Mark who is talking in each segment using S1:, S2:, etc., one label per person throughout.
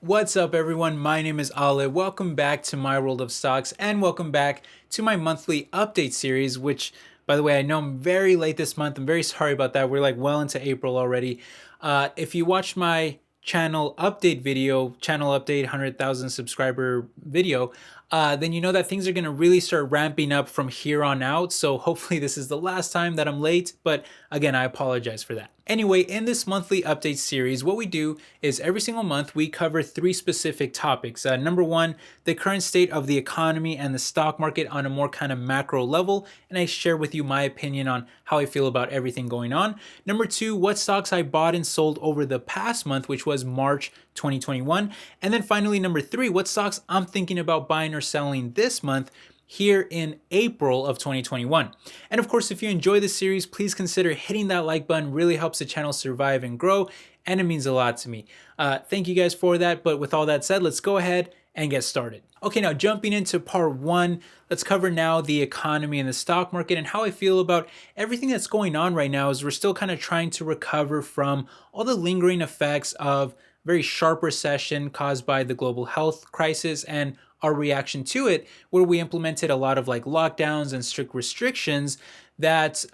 S1: What's up, everyone? My name is Ale. Welcome back to my world of stocks, and welcome back to my monthly update series, which, by the way, I know I'm very late this month. I'm very sorry about that. We're like well into April already. If you watched my channel update video, channel update 100,000 subscriber video, then you know that things are going to really start ramping up from here on out. So hopefully this is the last time that I'm late, but again, I apologize for that. Anyway, in this monthly update series, what we do is every single month we cover three specific topics. Number one, the current state of the economy and the stock market on a more kind of macro level, and I share with you my opinion on how I feel about everything going on. Number two, what stocks I bought and sold over the past month, which was March 2021. And then finally, number three, what stocks I'm thinking about buying or selling this month, here in April of 2021. And of course, if you enjoy this series, please consider hitting that like button. Really helps the channel survive and grow, and it means a lot to me. Thank you guys for that. But with all that said, let's go ahead and get started. Okay, now jumping into part one, let's cover now the economy and the stock market and how I feel about everything that's going on right now as we're still kind of trying to recover from all the lingering effects of very sharp recession caused by the global health crisis and our reaction to it, where we implemented a lot of like lockdowns and strict restrictions that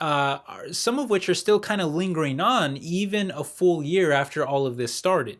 S1: some of which are still kind of lingering on even a full year after all of this started.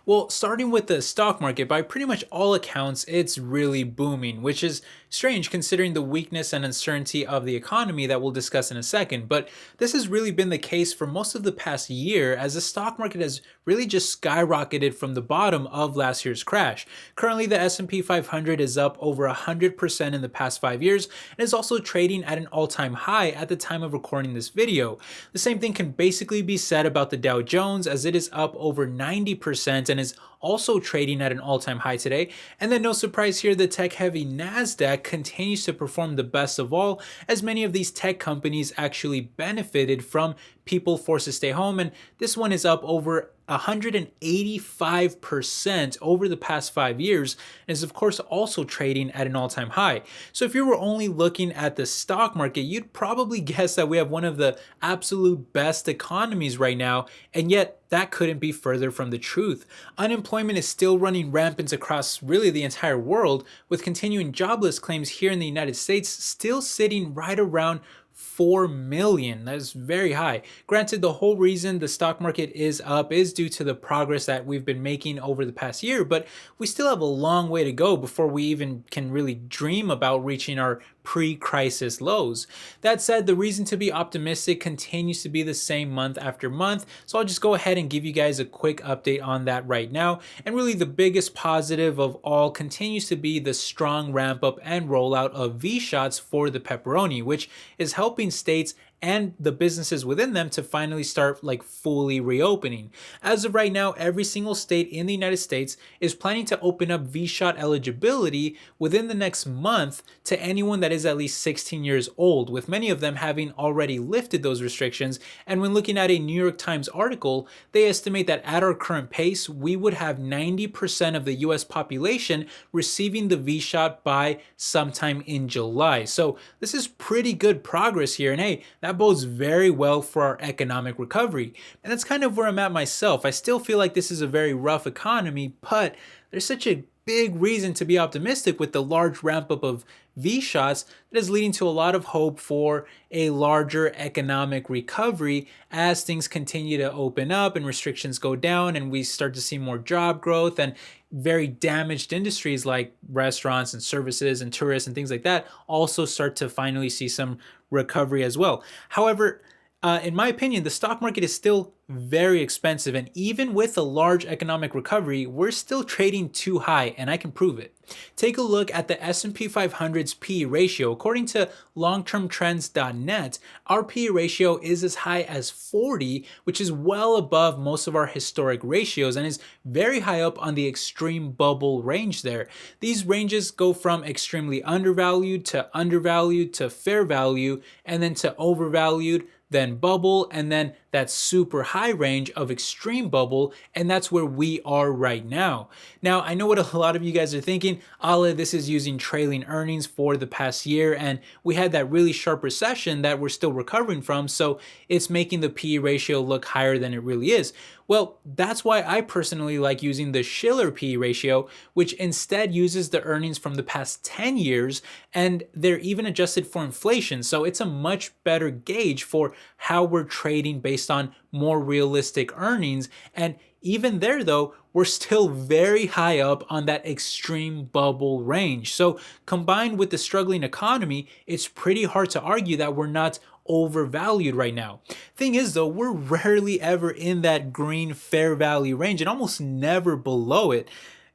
S1: Well, starting with the stock market, by pretty much all accounts, it's really booming, which is strange considering the weakness and uncertainty of the economy that we'll discuss in a second. But this has really been the case for most of the past year, as the stock market has really just skyrocketed from the bottom of last year's crash. Currently, the S&P 500 is up over 100% in the past 5 years and is also trading at an all-time high at the time of recording this video. The same thing can basically be said about the Dow Jones, as it is up over 90% and is also trading at an all-time high today. And then no surprise here, the tech-heavy Nasdaq continues to perform the best of all, as many of these tech companies actually benefited from people forced to stay home, and this one is up over 185% over the past 5 years, and is of course also trading at an all-time high. So if you were only looking at the stock market, you'd probably guess that we have one of the absolute best economies right now, and yet that couldn't be further from the truth. Unemployment is still running rampant across really the entire world, with continuing jobless claims here in the United States still sitting right around 4 million. That is very high. Granted, the whole reason the stock market is up is due to the progress that we've been making over the past year, but we still have a long way to go before we even can really dream about reaching our pre-crisis lows. That said, the reason to be optimistic continues to be the same month after month, so I'll just go ahead and give you guys a quick update on that right now. And really the biggest positive of all continues to be the strong ramp up and rollout of V-shots for the pepperoni, which is helping states and the businesses within them to finally start like fully reopening. As of right now, every single state in the United States is planning to open up V-shot eligibility within the next month to anyone that is at least 16 years old, with many of them having already lifted those restrictions. And when looking at a New York Times article, they estimate that at our current pace, we would have 90% of the US population receiving the V-shot by sometime in July. So this is pretty good progress here, and hey, that bodes very well for our economic recovery. And that's kind of where I'm at myself. I still feel like this is a very rough economy, but there's such a big reason to be optimistic with the large ramp up of V-shots that is leading to a lot of hope for a larger economic recovery as things continue to open up and restrictions go down and we start to see more job growth, and very damaged industries like restaurants and services and tourists and things like that also start to finally see some recovery as well. However, in my opinion, the stock market is still very expensive, and even with a large economic recovery, we're still trading too high, and I can prove it. Take a look at the S&P 500's PE ratio. According to longtermtrends.net, our PE ratio is as high as 40, which is well above most of our historic ratios and is very high up on the extreme bubble range there. These ranges go from extremely undervalued to fair value, and then to overvalued, then bubble, and then that super high range of extreme bubble, and that's where we are right now. Now, I know what a lot of you guys are thinking, Ale, this is using trailing earnings for the past year, and we had that really sharp recession that we're still recovering from, so it's making the PE ratio look higher than it really is. Well, that's why I personally like using the Shiller P ratio, which instead uses the earnings from the past 10 years, and they're even adjusted for inflation. So it's a much better gauge for how we're trading based on more realistic earnings. And even there, though, we're still very high up on that extreme bubble range. So combined with the struggling economy, it's pretty hard to argue that we're not overvalued right now. Thing is though, we're rarely ever in that green fair value range and almost never below it.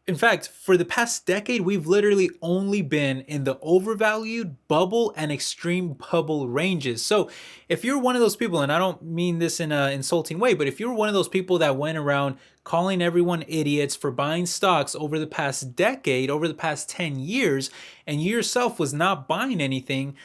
S1: In fact, for the past decade, we've literally only been in the overvalued, bubble, and extreme bubble ranges. So if you're one of those people, and I don't mean this in an insulting way, but if you're one of those people that went around calling everyone idiots for buying stocks over the past decade, over the past 10 years, and you yourself was not buying anything,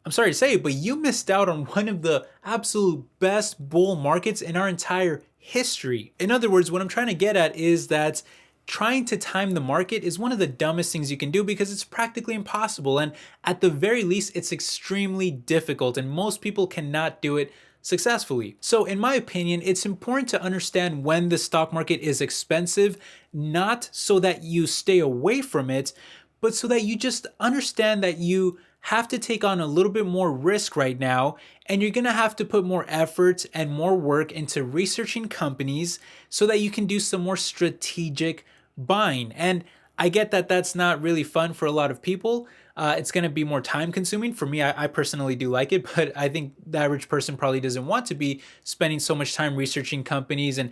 S1: I'm sorry to say it, but you missed out on one of the absolute best bull markets in our entire history. In other words, what I'm trying to get at is that trying to time the market is one of the dumbest things you can do because it's practically impossible. And at the very least, it's extremely difficult, and most people cannot do it successfully. So in my opinion, it's important to understand when the stock market is expensive, not so that you stay away from it, but so that you just understand that you have to take on a little bit more risk right now, and you're gonna have to put more effort and more work into researching companies so that you can do some more strategic buying. And I get that that's not really fun for a lot of people. It's going to be more time consuming. For me, I personally do like it, but I think the average person probably doesn't want to be spending so much time researching companies and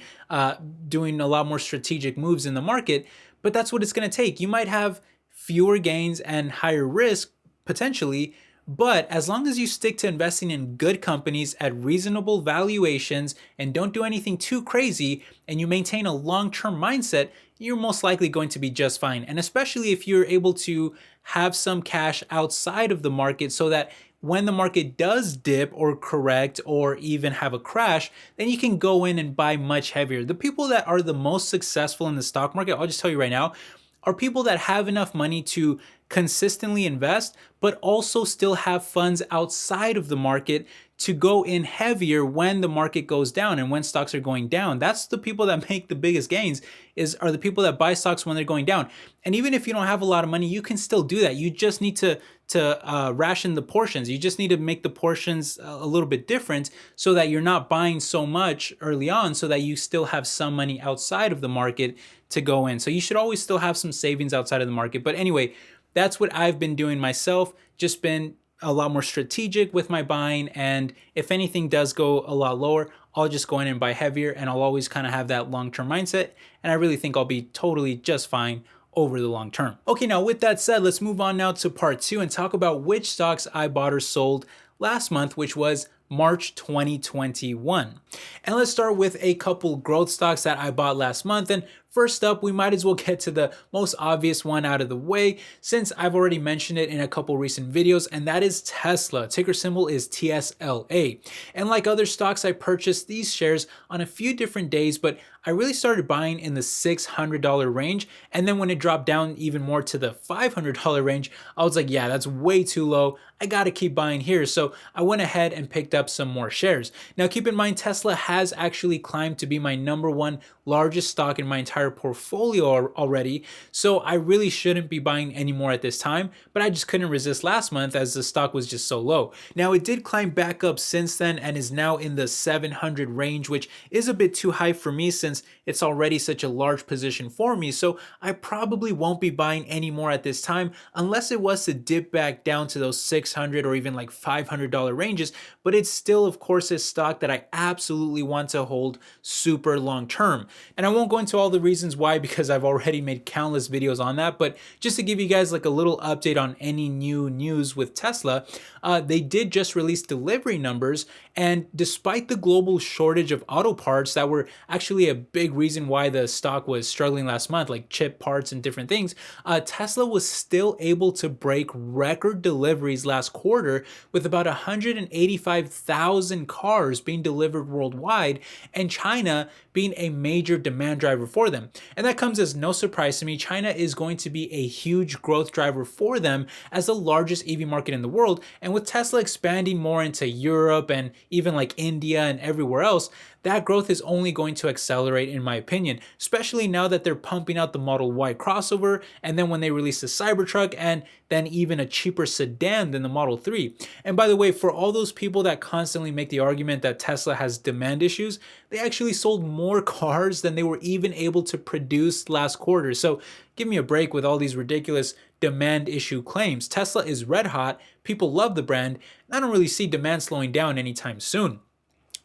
S1: doing a lot more strategic moves in the market. But that's what it's going to take. You might have fewer gains and higher risk potentially, but as long as you stick to investing in good companies at reasonable valuations and don't do anything too crazy, and you maintain a long-term mindset, you're most likely going to be just fine. And especially if you're able to have some cash outside of the market so that when the market does dip or correct or even have a crash, then you can go in and buy much heavier. The people that are the most successful in the stock market, I'll just tell you right now, are people that have enough money to consistently invest, but also still have funds outside of the market to go in heavier when the market goes down and when stocks are going down. That's the people that make the biggest gains, are the people that buy stocks when they're going down. And even if you don't have a lot of money, you can still do that. You just need to ration the portions. You just need to make the portions a little bit different so that you're not buying so much early on, so that you still have some money outside of the market to go in. So you should always still have some savings outside of the market. But anyway, that's what I've been doing myself, just been a lot more strategic with my buying. And if anything does go a lot lower, I'll just go in and buy heavier, and I'll always kind of have that long-term mindset. And I really think I'll be totally just fine over the long term. Okay, now with that said, let's move on now to part 2 and talk about which stocks I bought or sold last month, which was March 2021. And let's start with a couple growth stocks that I bought last month. And first up, we might as well get to the most obvious one out of the way, since I've already mentioned it in a couple recent videos, and that is Tesla. Ticker symbol is TSLA. And like other stocks, I purchased these shares on a few different days, but I really started buying in the $600 range. And then when it dropped down even more to the $500 range, I was like, yeah, that's way too low. I gotta keep buying here. So I went ahead and picked up some more shares. Now keep in mind, Tesla has actually climbed to be my #1 largest stock in my entire portfolio already. So I really shouldn't be buying any more at this time, but I just couldn't resist last month as the stock was just so low. Now it did climb back up since then and is now in the 700 range, which is a bit too high for me since it's already such a large position for me. So I probably won't be buying any more at this time unless it was to dip back down to those $600 or even like $500 ranges. But it's still, of course, a stock that I absolutely want to hold super long term. And I won't go into all the reasons why because I've already made countless videos on that. But just to give you guys like a little update on any new news with Tesla, they did just release delivery numbers. And despite the global shortage of auto parts that were actually a big reason why the stock was struggling last month, like chip parts and different things, Tesla was still able to break record deliveries last quarter with about 185,000 cars being delivered worldwide, and China being a major demand driver for them. And that comes as no surprise to me. China is going to be a huge growth driver for them as the largest EV market in the world. And with Tesla expanding more into Europe and even like India and everywhere else, that growth is only going to accelerate in my opinion, especially now that they're pumping out the Model Y crossover, and then when they release the Cybertruck, and then even a cheaper sedan than the Model 3. And by the way, for all those people that constantly make the argument that Tesla has demand issues, they actually sold more cars than they were even able to produce last quarter. So give me a break with all these ridiculous demand issue claims. Tesla is red hot, people love the brand, and I don't really see demand slowing down anytime soon.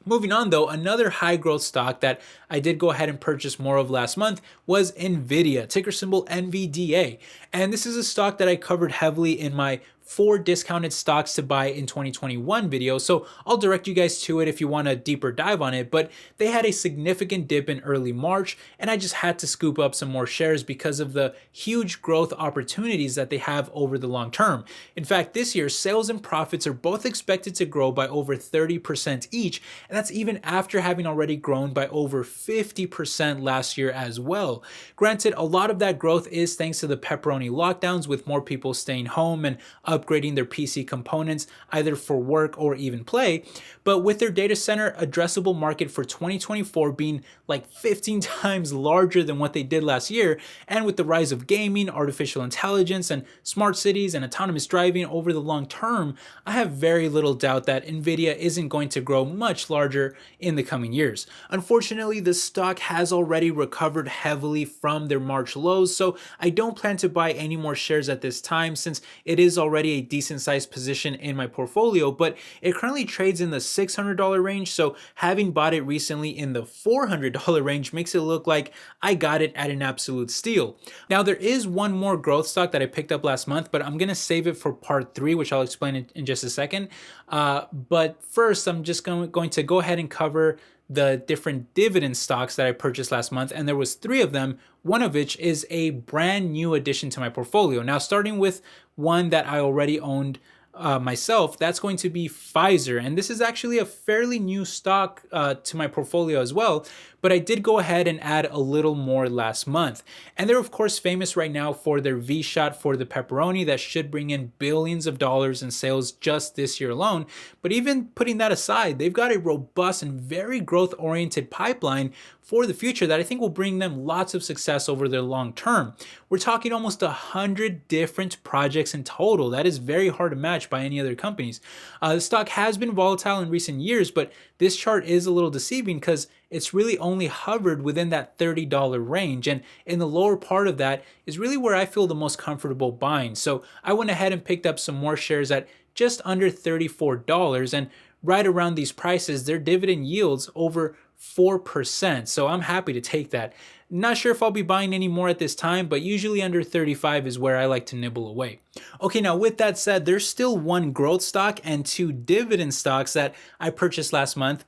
S1: Moving on though, another high growth stock that I did go ahead and purchase more of last month was Nvidia, ticker symbol NVDA. And this is a stock that I covered heavily in my 4 discounted stocks to buy in 2021 video, so I'll direct you guys to it if you want a deeper dive on it. But they had a significant dip in early March, and I just had to scoop up some more shares because of the huge growth opportunities that they have over the long term. In fact, this year, sales and profits are both expected to grow by over 30% each, and that's even after having already grown by over 50% last year as well. Granted, a lot of that growth is thanks to the pepperoni lockdowns, with more people staying home and upgrading their PC components either for work or even play, but with their data center addressable market for 2024 being like 15 times larger than what they did last year, and with the rise of gaming, artificial intelligence, and smart cities and autonomous driving over the long term, I have very little doubt that Nvidia isn't going to grow much larger in the coming years. Unfortunately, the stock has already recovered heavily from their March lows, so I don't plan to buy any more shares at this time since it is already a decent sized position in my portfolio, but it currently trades in the $600 range, so having bought it recently in the $400 range makes it look like I got it at an absolute steal. Now there is one more growth stock that I picked up last month, but I'm gonna save it for part 3, which I'll explain in just a second. But first, I'm just going to go ahead and cover the different dividend stocks that I purchased last month, and there was 3 of them, one of which is a brand new addition to my portfolio. Now, starting with one that I already owned myself, that's going to be Pfizer. And this is actually a fairly new stock to my portfolio as well, but I did go ahead and add a little more last month. And they're of course famous right now for their V-Shot for the pepperoni that should bring in billions of dollars in sales just this year alone. But even putting that aside, they've got a robust and very growth-oriented pipeline for the future that I think will bring them lots of success over the long term. We're talking almost 100 different projects in total. That is very hard to match by any other companies. The stock has been volatile in recent years, but this chart is a little deceiving because it's really only hovered within that $30 range. And in the lower part of that is really where I feel the most comfortable buying. So I went ahead and picked up some more shares at just under $34. And right around these prices, their dividend yields over 4%. So I'm happy to take that. Not sure if I'll be buying any more at this time, but usually under 35 is where I like to nibble away. Okay, now with that said, there's still one growth stock and 2 dividend stocks that I purchased last month,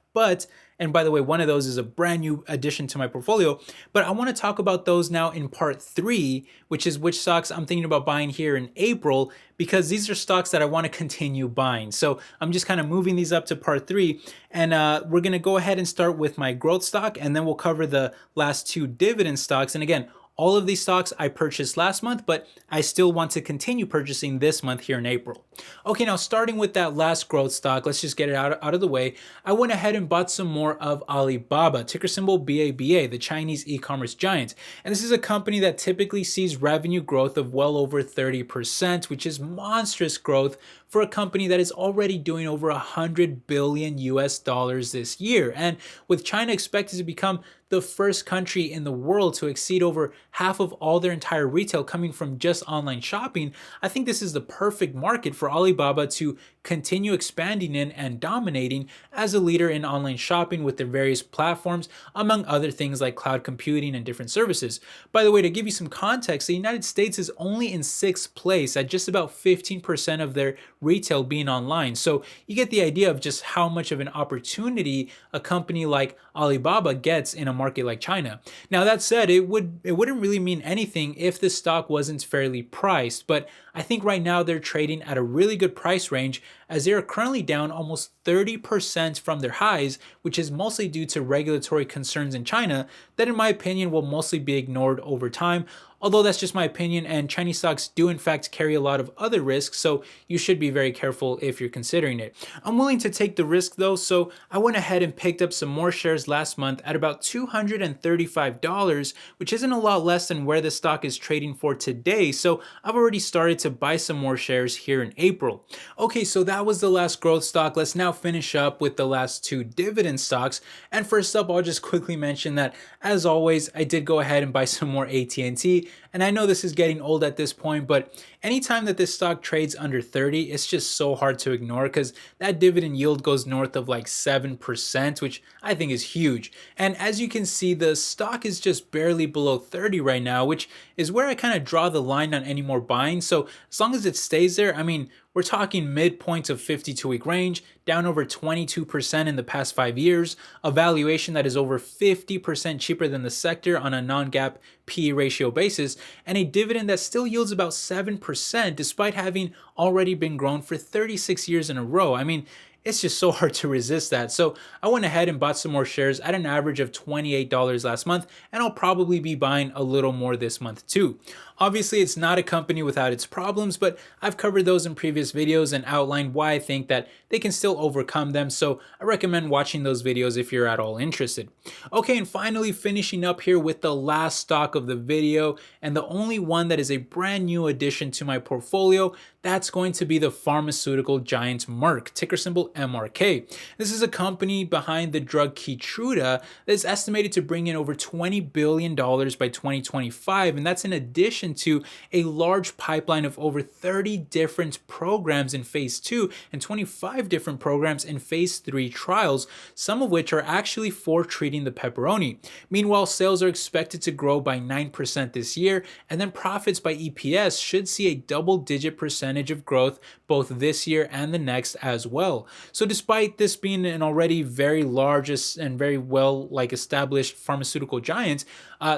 S1: and by the way, one of those is a brand new addition to my portfolio, but I want to talk about those now in part 3, which is which stocks I'm thinking about buying here in April, because these are stocks that I want to continue buying. So I'm just kind of moving these up to part 3, and we're going to go ahead and start with my growth stock, and then we'll cover the last 2 dividend stocks. And again, all of these stocks I purchased last month, but I still want to continue purchasing this month here in April. Okay, now starting with that last growth stock, let's just get it out of the way. I went ahead and bought some more of Alibaba, ticker symbol BABA, the Chinese e-commerce giant. And this is a company that typically sees revenue growth of well over 30%, which is monstrous growth for a company that is already doing over 100 billion US dollars this year. And with China expected to become the first country in the world to exceed over half of all their entire retail coming from just online shopping, I think this is the perfect market for Alibaba to continue expanding in and dominating as a leader in online shopping with their various platforms, among other things like cloud computing and different services. By the way, to give you some context, the United States is only in 6th place at just about 15% of their retail being online. So you get the idea of just how much of an opportunity a company like Alibaba gets in a market like China. Now that said, it wouldn't really mean anything if the stock wasn't fairly priced, but I think right now they're trading at a really good price range as they are currently down almost 30% from their highs, which is mostly due to regulatory concerns in China that in my opinion will mostly be ignored over time. although that's just my opinion, and Chinese stocks do in fact carry a lot of other risks, so you should be very careful if you're considering it. I'm willing to take the risk though, so I went ahead and picked up some more shares last month at about $235, which isn't a lot less than where the stock is trading for today, so I've already started to buy some more shares here in April. Okay, so that was the last growth stock. Let's now finish up with the last two dividend stocks. And first up, I'll just quickly mention that, as always, I did go ahead and buy some more AT&T. And I know this is getting old at this point, but anytime that this stock trades under 30, it's just so hard to ignore because that dividend yield goes north of like 7%, which I think is huge. And as you can see, the stock is just barely below 30 right now, which is where I kind of draw the line on any more buying. So as long as it stays there, I mean, we're talking midpoints of 52-week range, down over 22% in the past 5 years, a valuation that is over 50% cheaper than the sector on a non-GAAP PE ratio basis, and a dividend that still yields about 7% despite having already been grown for 36 years in a row. I mean, it's just so hard to resist that. So I went ahead and bought some more shares at an average of $28 last month, and I'll probably be buying a little more this month too. Obviously, it's not a company without its problems, but I've covered those in previous videos and outlined why I think that they can still overcome them, so I recommend watching those videos if you're at all interested. Okay, and finally finishing up here with the last stock of the video, and the only one that is a brand new addition to my portfolio, that's going to be the pharmaceutical giant Merck, ticker symbol MRK. This is a company behind the drug Keytruda that is estimated to bring in over $20 billion by 2025, and that's in addition to a large pipeline of over 30 different programs in phase 2 and 25 different programs in phase 3 trials, some of which are actually for treating the pepperoni. Meanwhile, sales are expected to grow by 9% this year, and then profits by EPS should see a double-digit percentage of growth both this year and the next as well. So despite this being an already very large and very well established pharmaceutical giant,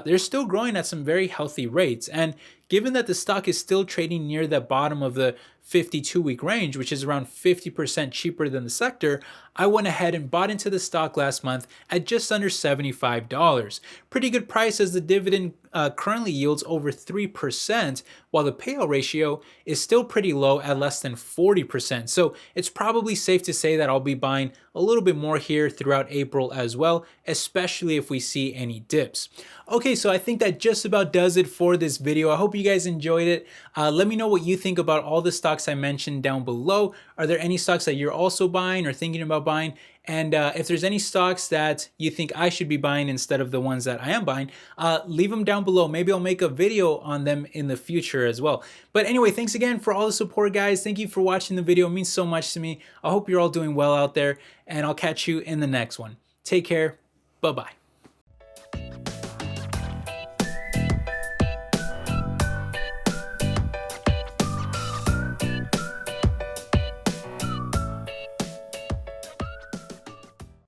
S1: they're still growing at some very healthy rates. And given that the stock is still trading near the bottom of the 52-week range, which is around 50% cheaper than the sector, I went ahead and bought into the stock last month at just under $75. Pretty good price, as the dividend currently yields over 3%, while the payout ratio is still pretty low at less than 40%. So it's probably safe to say that I'll be buying a little bit more here throughout April as well, especially if we see any dips. Okay, so I think that just about does it for this video. I hope you guys enjoyed it. Let me know what you think about all the stocks I mentioned down below. Are there any stocks that you're also buying or thinking about buying? And if there's any stocks that you think I should be buying instead of the ones that I am buying, leave them down below. Maybe I'll make a video on them in the future as well. But anyway, thanks again for all the support, guys. Thank you for watching the video. It means so much to me. I hope you're all doing well out there, and I'll catch you in the next one. Take care. Bye-bye.